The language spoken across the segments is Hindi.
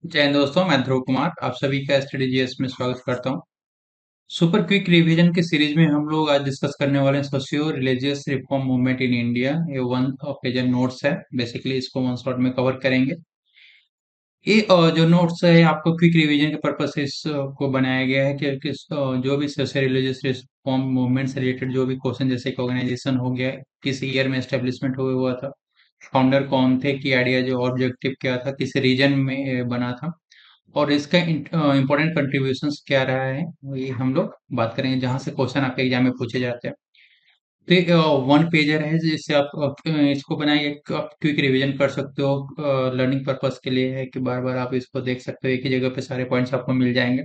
जय हिंद दोस्तों, मैं ध्रुव कुमार आप सभी का स्टडी जीएस में स्वागत करता हूँ। सुपर क्विक रिवीजन की सीरीज में हम लोग आज डिस्कस करने वाले हैं socio religious reform movement in India. ये वन पेज नोट्स है। बेसिकली इसको वन शॉट में कवर करेंगे। ये जो नोट्स है आपको क्विक रिवीजन के पर्पज से इसको बनाया गया है कि जो भी सोशियो रिलीजियस रिफॉर्म मूवमेंट से रिलेटेड जो भी क्वेश्चन, जैसे कि ऑर्गेनाइजेशन हो गया, किस ईयर में एस्टेब्लिशमेंट हुआ था, फाउंडर कौन थे, की आइडिया जो ऑब्जेक्टिव क्या था, किस रीजन में बना था, और इसका इम्पोर्टेंट कंट्रीब्यूशंस क्या रहा है, ये हम लोग बात करेंगे, जहां से क्वेश्चन आपके एग्जाम में पूछे जाते हैं। तो ये वन पेजर है, जिससे आप इसको बनाइए, आप क्विक रिवीजन कर सकते हो। लर्निंग पर्पस के लिए है कि बार बार आप इसको देख सकते हो, एक ही जगह पे सारे पॉइंट्स आपको मिल जाएंगे।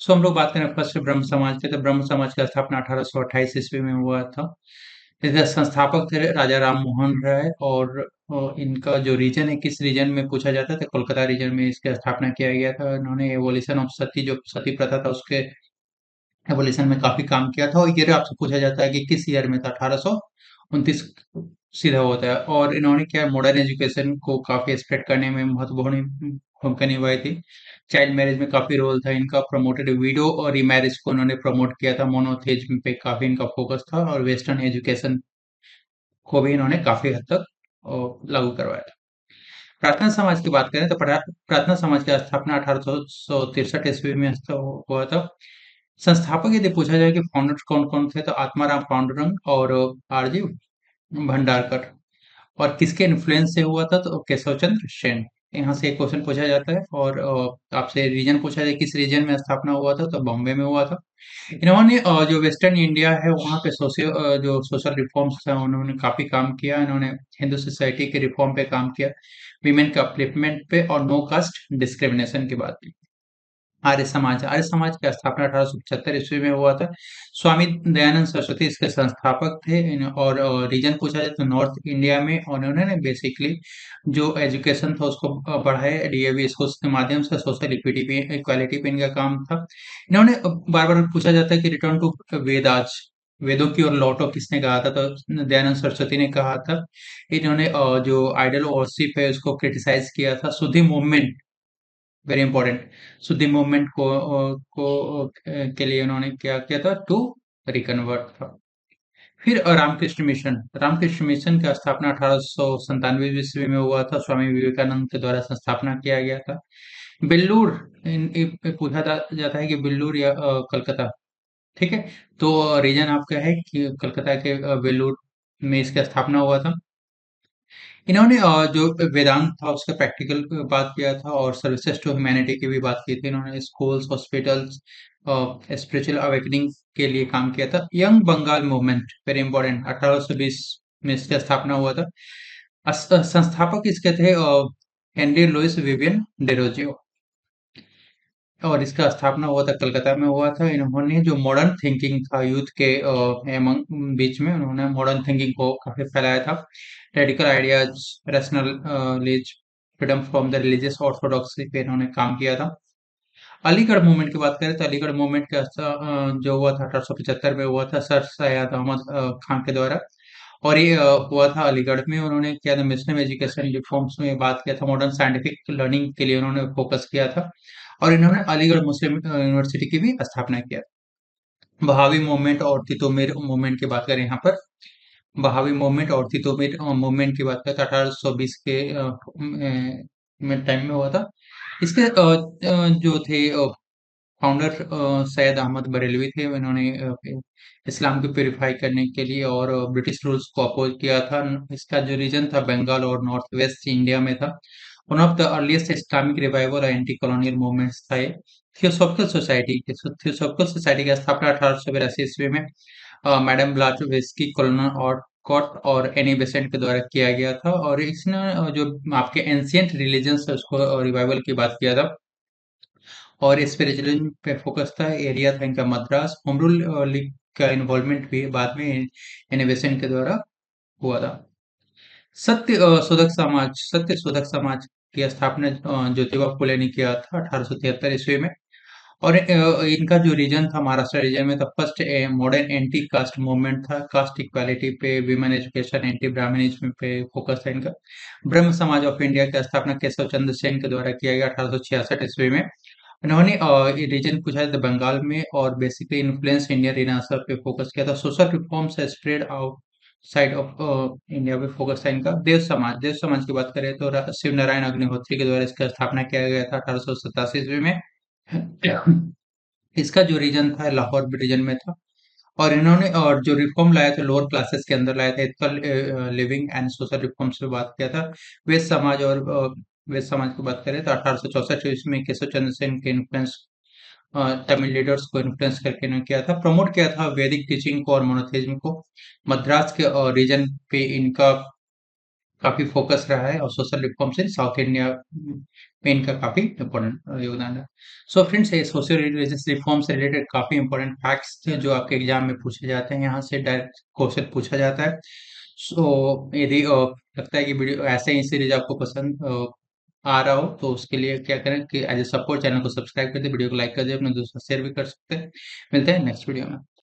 सो हम लोग बात करें फर्स्ट ब्रह्म समाज के। तो ब्रह्म समाज का स्थापना 1828 ईस्वी में हुआ था। इसके संस्थापक थे राजा राम मोहन राय। और इनका जो रीजन है, किस रीजन में पूछा जाता है, तो कोलकाता रीजन में इसकी स्थापना किया गया था। इन्होंने एवोल्यूशन ऑफ सती, जो सती प्रथा था, उसके एवोल्यूशन में काफी काम किया था। और ये आपसे पूछा जाता है कि किस ईयर में था, 1829 सीधा होता है। और इन्होंने क्या, मॉडर्न एजुकेशन को काफी स्प्रेड करने में महत्वपूर्ण भूमिका निभाई थी। चाइल्ड मैरिज में काफी रोल था इनका। प्रमोटेड विडो और रीमैरिज को इन्होंने प्रमोट किया था। मोनोथेइज्म पे काफी इनका फोकस था। और वेस्टर्न एजुकेशन को भी इन्होंने काफी हद तक लागू करवाया था। प्रार्थना समाज की बात करें तो प्रार्थना समाज की स्थापना 1863 ईस्वी में हुआ था। संस्थापक यदि पूछा जाए कि फाउंडर्स कौन कौन थे, तो आत्माराम पांडुरंग और आरजी भंडारकर। और किसके इन्फ्लुएंस से हुआ था, तो केशव चंद्र सेन। यहाँ से एक क्वेश्चन पूछा जाता है। और आपसे रीजन पूछा जाए किस रीजन में स्थापना हुआ था, तो बॉम्बे में हुआ था। इन्होंने जो वेस्टर्न इंडिया है वहाँ पे जो सोशल रिफॉर्म्स है, उन्होंने काफी काम किया। इन्होंने हिंदू सोसाइटी के रिफॉर्म पे काम किया, विमेन के अपलिफ्टमेंट पे, और नो कास्ट डिस्क्रिमिनेशन की बात की। आर्य समाज की स्थापना 1875 ईस्वी में हुआ था। स्वामी दयानंद सरस्वती इसके संस्थापक थे। और रीजन पूछा जाए तो नॉर्थ इंडिया में। और उन्होंने बेसिकली जो एजुकेशन था उसको बढ़ाया, डीएवी स्कूल्स के माध्यम से। सोशल इक्विटी पे, इक्वालिटी पे इनका काम था। इन्होंने बार बार पूछा जाता है कि रिटर्न टू वेदाज, वेदों की ओर लौटो, किसने कहा था, तो दयानंद सरस्वती ने कहा था। इन्होंने जो आइडल वर्शिप है उसको क्रिटिसाइज किया था। सुधी मूवमेंट, वेरी इंपॉर्टेंट, सुधी मूवमेंट के लिए उन्होंने क्या किया था, टू रिकन्वर्ट था। फिर रामकृष्ण मिशन का स्थापना 1897 ईस्वी में हुआ था। स्वामी विवेकानंद के द्वारा संस्थापना किया गया था। बिल्लूर, पूछा जाता है कि बिल्लूर या कलकत्ता, ठीक है। तो रीजन आपका है कि कलकत्ता के बेलूर में इसका स्थापना हुआ था। इन्होंने जो वेदांत था उसका प्रैक्टिकल बात किया था। और सर्विसेज टू ह्यूमैनिटी की भी बात की थी। इन्होंने स्कूल्स, हॉस्पिटल्स, स्पिरिचुअल अवेकनिंग के लिए काम किया था। Young Bengal movement, very important, 1820 में इसकी स्थापना हुआ था। संस्थापक इसके थे हेनरी लुइस विवियन डेरोजियो। और इसका स्थापना हुआ था, कलकत्ता में हुआ था। इन्होंने जो मॉडर्न थिंकिंग था यूथ के बीच में, उन्होंने मॉडर्न थिंकिंग को काफी फैलाया था। Radical ideas, rationalism, freedom from the religious orthodoxy पे इन्होंने काम किया था। अलीगढ़ मूवमेंट की बात करें तो अलीगढ़ मूवमेंट का जो हुआ था 1875 में हुआ था, सर सैयद अहमद खान के द्वारा। और ये हुआ था अलीगढ़ में। उन्होंने क्या था, मिशनल एजुकेशन रिफॉर्म्स में बात किया था। मॉडर्न साइंटिफिक लर्निंग के लिए उन्होंने फोकस किया था। और इन्होंने अलीगढ़ मुस्लिम यूनिवर्सिटी की भी स्थापना किया। बहावी मूवमेंट और तितुमिर मूवमेंट की बात करें यहाँ पर, बहावी मूवमेंट और तितुमिर मूवमेंट की बात करें तो 1820 के में टाइम में हुआ था। इसके जो थे फाउंडर सैयद अहमद बरेलवी थे। इन्होंने इस्लाम को प्यूरिफाई करने के लिए और ब्रिटिश रूल्स को अपोज किया था। इसका जो रीजन था बंगाल और नॉर्थ वेस्ट इंडिया में था। One of the earliest Islamic revival और एंटी कॉलोनियल मूवमेंट्स था ये। थियोसॉफिकल सोसाइटी की स्थापना 1882 ईस्वी में मैडम ब्लाटवेस्की, कॉलोनर और कॉट और एनी बेसेंट के द्वारा किया गया था। और इसने जो आपके एंशियंट रिलीजन्स है उसको रिवाइवल की बात किया था। और स्पिरिचुअलिज्म पे फोकस था। एरिया था इनका मद्रास। होम रूल लीग का इन्वॉल्वमेंट भी बाद में इनोवेशन के द्वारा हुआ था। सत्य शोधक समाज की स्थापना ज्योतिबा फुले ने किया था 1873 ईस्वी में। और इनका जो रीजन था महाराष्ट्र रीजन में, तो first modern anti caste movement था, कास्ट इक्वालिटी पे, विमेन एजुकेशन, एंटी ब्राह्मणिज्म पे फोकस था इनका। ब्रह्म समाज ऑफ इंडिया की स्थापना केशव चंद्र सेन के द्वारा किया गया 1866 ईस्वी में। इन्होंने ये रीजन पूछा था बंगाल में, और बेसिकली इन्फ्लुएंस इंडियन रिनासर पे फोकस किया था। Social reforms spread out side of India पे फोकस था इनका। देव समाज की बात करें तो शिव नारायण अग्निहोत्री के द्वारा इसका स्थापना किया गया था 1887 ईस्वी में। इसका जो रीजन था लाहौर रीजन में था। और इन्होंने और जो रिफॉर्म लाया था लोअर क्लासेस के अंदर लाया था, ethical living and social reforms पे बात किया था। वेद समाज और वेद समाज की बात करें तो 1864 ईस्वी में केशव चंद्र सेन के इन्फ्लुएंस तमिल लीडर्स को इन्फ्लुएंस करके इन्होंने किया था, प्रमोट किया था वैदिक टीचिंग को और मोनोथेइज्म को। मद्रास के रीजन पे इनका काफी फोकस रहा है, और सोशल रिफॉर्म से साउथ इंडिया में इनका काफी इम्पोर्टेंट योगदान है। सो फ्रेंड्स, ये सोशल रिलीजियस रिफॉर्म से रिलेटेड काफी इंपॉर्टेंट फैक्ट्स थे जो आपके एग्जाम में पूछे जाते हैं, यहाँ से डायरेक्ट क्वेश्चन पूछा जाता है। सो यदि लगता है कि वीडियो ऐसे ही सीरीज आपको पसंद आ रहा हो, तो उसके लिए क्या करें कि एज ए सपोर्ट चैनल को सब्सक्राइब कर दे, वीडियो को लाइक कर दे, अपने दोस्तों से शेयर भी कर सकते हैं। मिलते हैं नेक्स्ट वीडियो में।